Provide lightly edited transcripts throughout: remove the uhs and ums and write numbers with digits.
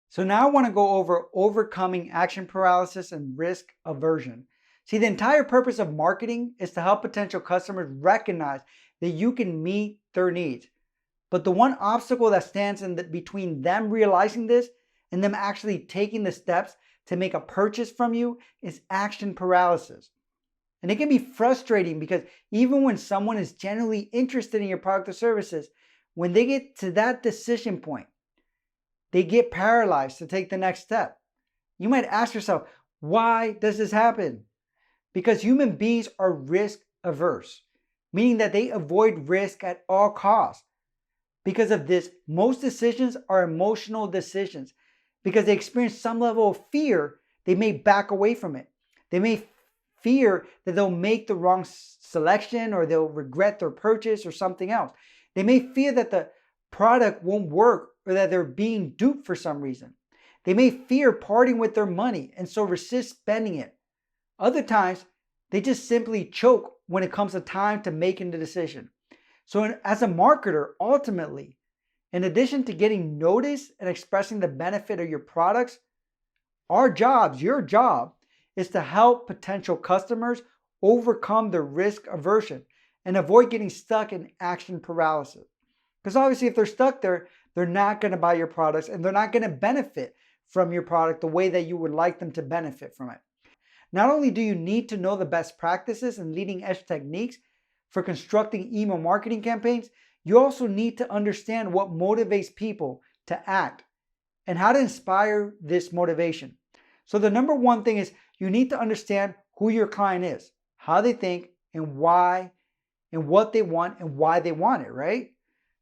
So now I want to go over overcoming action paralysis and risk aversion. See, the entire purpose of marketing is to help potential customers recognize that you can meet their needs. But the one obstacle that stands between them realizing this and them actually taking the steps to make a purchase from you is action paralysis. And it can be frustrating because even when someone is genuinely interested in your product or services, when they get to that decision point, they get paralyzed to take the next step. You might ask yourself, why does this happen? Because human beings are risk averse, meaning that they avoid risk at all costs. Because of this, most decisions are emotional decisions. Because they experience some level of fear, they may back away from it. They may fear that they'll make the wrong selection or they'll regret their purchase or something else. They may fear that the product won't work or that they're being duped for some reason. They may fear parting with their money and so resist spending it. Other times, they just simply choke when it comes to time to making the decision. So as a marketer, ultimately, in addition to getting noticed and expressing the benefit of your products, your job, is to help potential customers overcome their risk aversion and avoid getting stuck in action paralysis. Because obviously, if they're stuck there, they're not going to buy your products and they're not going to benefit from your product the way that you would like them to benefit from it. Not only do you need to know the best practices and leading edge techniques for constructing email marketing campaigns, you also need to understand what motivates people to act and how to inspire this motivation. So the number one thing is you need to understand who your client is, how they think, and why, and what they want and why they want it, right?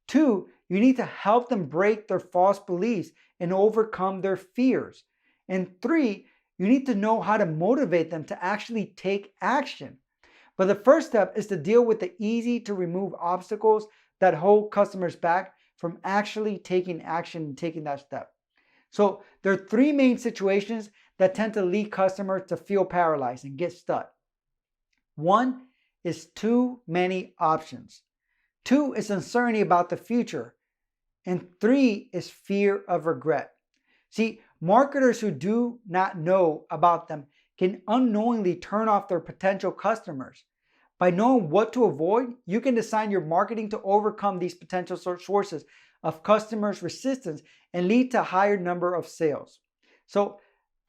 Two, you need to help them break their false beliefs and overcome their fears. And three, you need to know how to motivate them to actually take action. But the first step is to deal with the easy to remove obstacles that hold customers back from actually taking action and taking that step. So there are three main situations that tend to lead customers to feel paralyzed and get stuck. One is too many options. Two is uncertainty about the future. And three is fear of regret. See, marketers who do not know about them can unknowingly turn off their potential customers. By knowing what to avoid, you can design your marketing to overcome these potential sources of customers' resistance and lead to a higher number of sales. So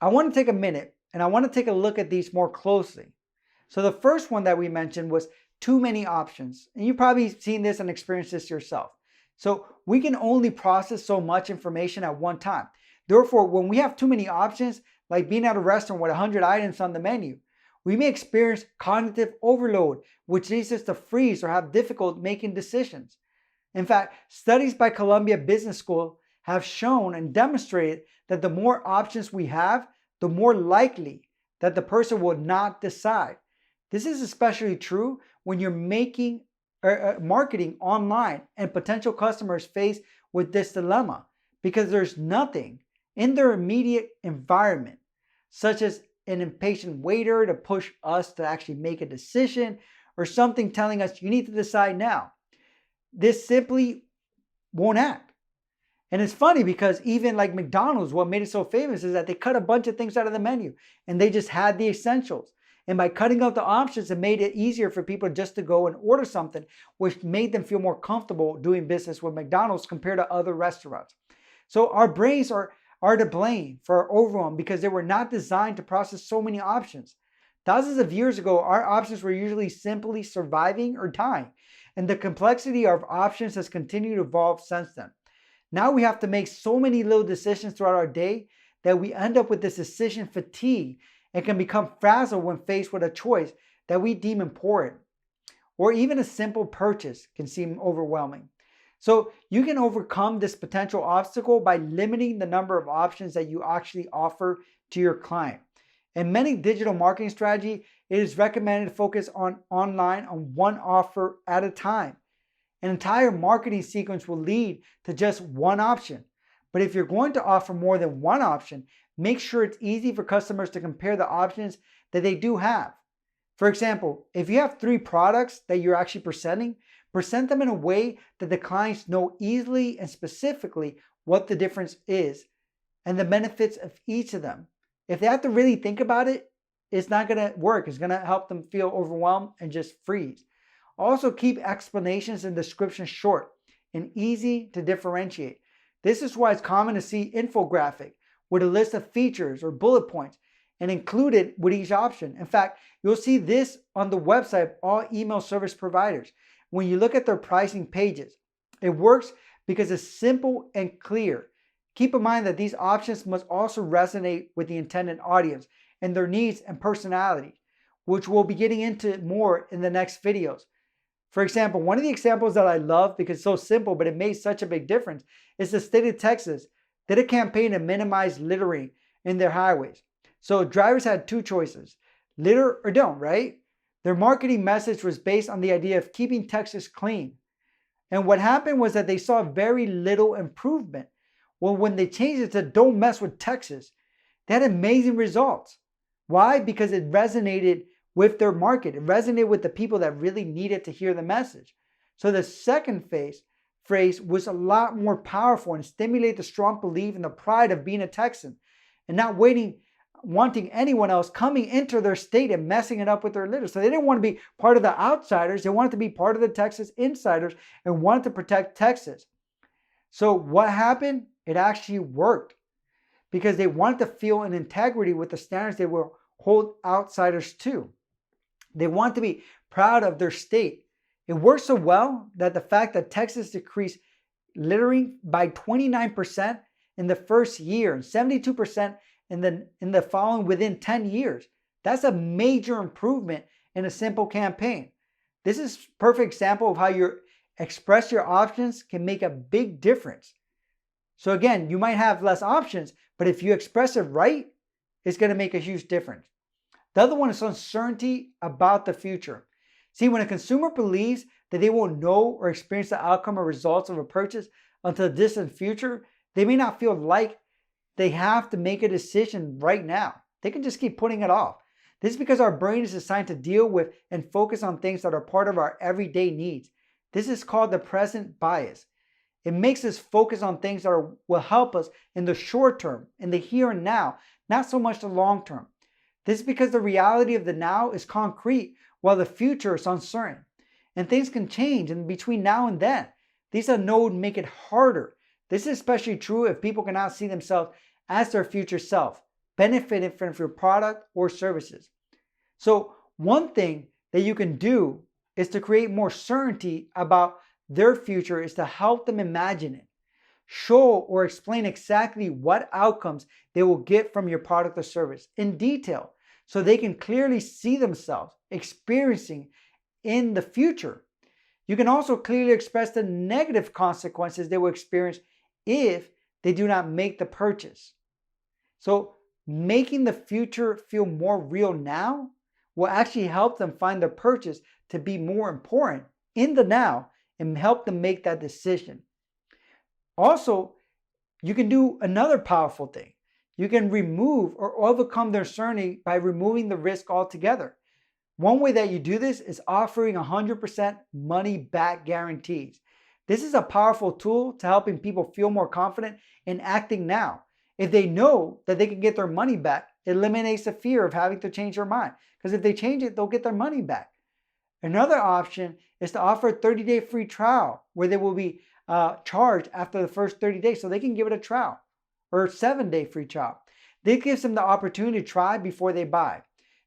I want to take a minute and I want to take a look at these more closely. So the first one that we mentioned was too many options. And you've probably seen this and experienced this yourself. So we can only process so much information at one time. Therefore, when we have too many options, like being at a restaurant with 100 items on the menu, we may experience cognitive overload, which leads us to freeze or have difficulty making decisions. In fact, studies by Columbia Business School have shown and demonstrated that the more options we have, the more likely that the person will not decide. This is especially true when you're making marketing online and potential customers face with this dilemma because there's nothing in their immediate environment, such as an impatient waiter to push us to actually make a decision or something telling us you need to decide now. This simply won't act. And it's funny because even like McDonald's, what made it so famous is that they cut a bunch of things out of the menu and they just had the essentials. And by cutting out the options, it made it easier for people just to go and order something, which made them feel more comfortable doing business with McDonald's compared to other restaurants. So our brains are to blame for our overwhelm because they were not designed to process so many options. Thousands of years ago, our options were usually simply surviving or dying, and the complexity of options has continued to evolve since then. Now we have to make so many little decisions throughout our day that we end up with this decision fatigue and can become frazzled when faced with a choice that we deem important. Or even a simple purchase can seem overwhelming. So you can overcome this potential obstacle by limiting the number of options that you actually offer to your client. In many digital marketing strategies, it is recommended to focus online on one offer at a time. An entire marketing sequence will lead to just one option. But if you're going to offer more than one option, make sure it's easy for customers to compare the options that they do have. For example, if you have 3 products that you're actually presenting, present them in a way that the clients know easily and specifically what the difference is and the benefits of each of them. If they have to really think about it, it's not going to work. It's going to help them feel overwhelmed and just freeze. Also, keep explanations and descriptions short and easy to differentiate. This is why it's common to see infographic with a list of features or bullet points and include it with each option. In fact, you'll see this on the website of all email service providers. When you look at their pricing pages, it works because it's simple and clear. Keep in mind that these options must also resonate with the intended audience and their needs and personality, which we'll be getting into more in the next videos. For example, one of the examples that I love because it's so simple, but it made such a big difference, is the state of Texas did a campaign to minimize littering in their highways. So drivers had two choices, litter or don't, right? Their marketing message was based on the idea of keeping Texas clean. And what happened was that they saw very little improvement. Well, when they changed it to don't mess with Texas, they had amazing results. Why? Because it resonated with their market. It resonated with the people that really needed to hear the message. So the second phrase was a lot more powerful and stimulated the strong belief and the pride of being a Texan and not wanting anyone else coming into their state and messing it up with their litter. So they didn't want to be part of the outsiders. They wanted to be part of the Texas insiders and wanted to protect Texas. So what happened? It actually worked because they wanted to feel an integrity with the standards they will hold outsiders to. They want to be proud of their state. It worked so well that the fact that Texas decreased littering by 29% in the first year and 72% in the following within 10 years. That's a major improvement in a simple campaign. This is a perfect example of how you express your options can make a big difference. So again, you might have less options, but if you express it right, it's going to make a huge difference. The other one is uncertainty about the future. See, when a consumer believes that they won't know or experience the outcome or results of a purchase until the distant future, they may not feel like they have to make a decision right now. They can just keep putting it off. This is because our brain is designed to deal with and focus on things that are part of our everyday needs. This is called the present bias. It makes us focus on things that will help us in the short term, in the here and now, not so much the long term. This is because the reality of the now is concrete while the future is uncertain. And things can change in between now and then. These unknowns make it harder. This is especially true if people cannot see themselves as their future self, benefiting from your product or services. So one thing that you can do is to create more certainty about their future is to help them imagine it. Show or explain exactly what outcomes they will get from your product or service in detail so they can clearly see themselves experiencing in the future. You can also clearly express the negative consequences they will experience if they do not make the purchase. So making the future feel more real now will actually help them find the purchase to be more important in the now and help them make that decision. Also, you can do another powerful thing. You can remove or overcome their uncertainty by removing the risk altogether. One way that you do this is offering 100% money back guarantees. This is a powerful tool to helping people feel more confident in acting now. If they know that they can get their money back, it eliminates the fear of having to change their mind. Because if they change it, they'll get their money back. Another option is to offer a 30-day free trial where they will be charged after the first 30 days so they can give it a trial, or a 7-day free trial. This gives them the opportunity to try before they buy.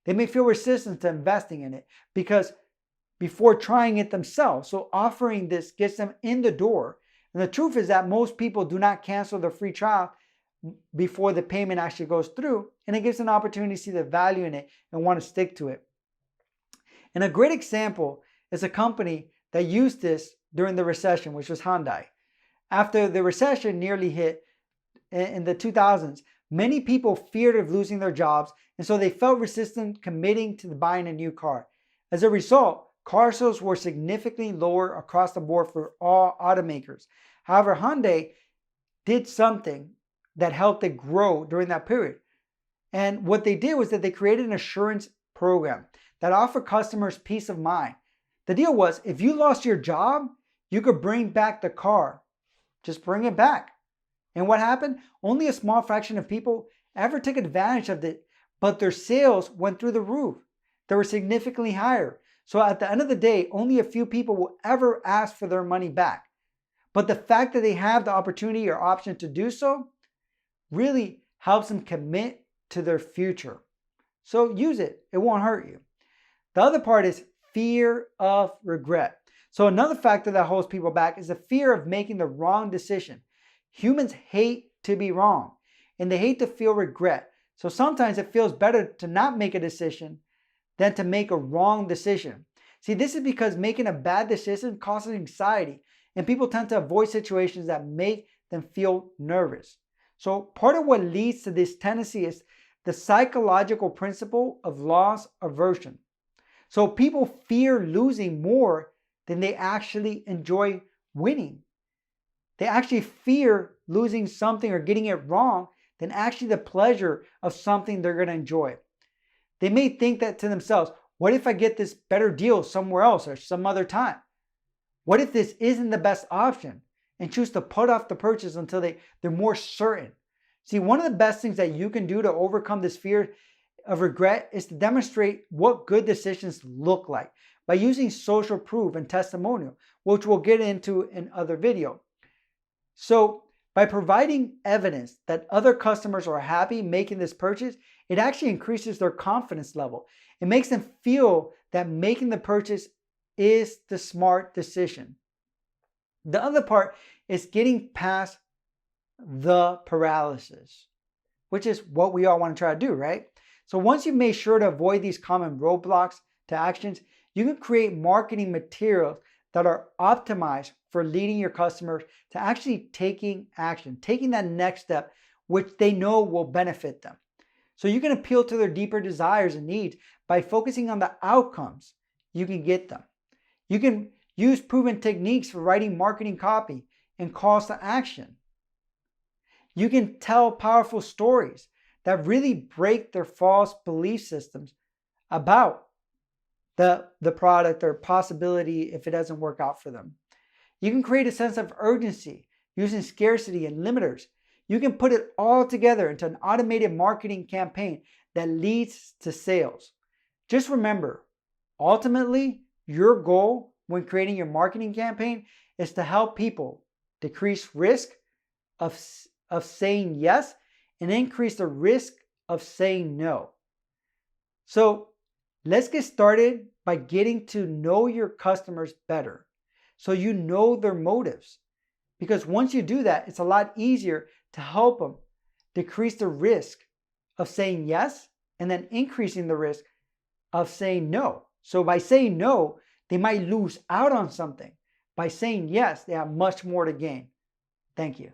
They may feel resistant to investing in it because before trying it themselves. So offering this gets them in the door. And the truth is that most people do not cancel their free trial before the payment actually goes through, and it gives an opportunity to see the value in it and want to stick to it. And a great example is a company that used this during the recession, which was Hyundai. After the recession nearly hit in the 2000s, many people feared of losing their jobs, and so they felt resistant committing to buying a new car. As a result, car sales were significantly lower across the board for all automakers. However, Hyundai did something that helped it grow during that period. And what they did was that they created an assurance program that offered customers peace of mind. The deal was, if you lost your job, you could bring back the car. Just bring it back. And what happened? Only a small fraction of people ever took advantage of it, but their sales went through the roof. They were significantly higher. So at the end of the day, only a few people will ever ask for their money back. But the fact that they have the opportunity or option to do so really helps them commit to their future. So use it. It won't hurt you. The other part is fear of regret. So another factor that holds people back is the fear of making the wrong decision. Humans hate to be wrong, and they hate to feel regret. So sometimes it feels better to not make a decision than to make a wrong decision. See, this is because making a bad decision causes anxiety, and people tend to avoid situations that make them feel nervous. So part of what leads to this tendency is the psychological principle of loss aversion. So people fear losing more than they actually enjoy winning. They actually fear losing something or getting it wrong than actually the pleasure of something they're going to enjoy. They may think that to themselves, what if I get this better deal somewhere else or some other time? What if this isn't the best option? And choose to put off the purchase until they're more certain. See, one of the best things that you can do to overcome this fear of regret is to demonstrate what good decisions look like by using social proof and testimonial, which we'll get into in other video. So by providing evidence that other customers are happy making this purchase, it actually increases their confidence level. It makes them feel that making the purchase is the smart decision. The other part is getting past the paralysis, which is what we all want to try to do, right? So once you've made sure to avoid these common roadblocks to actions, you can create marketing materials that are optimized for leading your customers to actually taking action, taking that next step, which they know will benefit them. So you can appeal to their deeper desires and needs by focusing on the outcomes you can get them. You can use proven techniques for writing marketing copy and calls to action. You can tell powerful stories that really break their false belief systems about the product or possibility if it doesn't work out for them. You can create a sense of urgency using scarcity and limiters. You can put it all together into an automated marketing campaign that leads to sales. Just remember, ultimately, your goal when creating your marketing campaign is to help people decrease risk of saying yes and increase the risk of saying no. So let's get started by getting to know your customers better so you know their motives. Because once you do that, it's a lot easier to help them decrease the risk of saying yes and then increasing the risk of saying no. So by saying no, they might lose out on something. By saying yes, they have much more to gain. Thank you.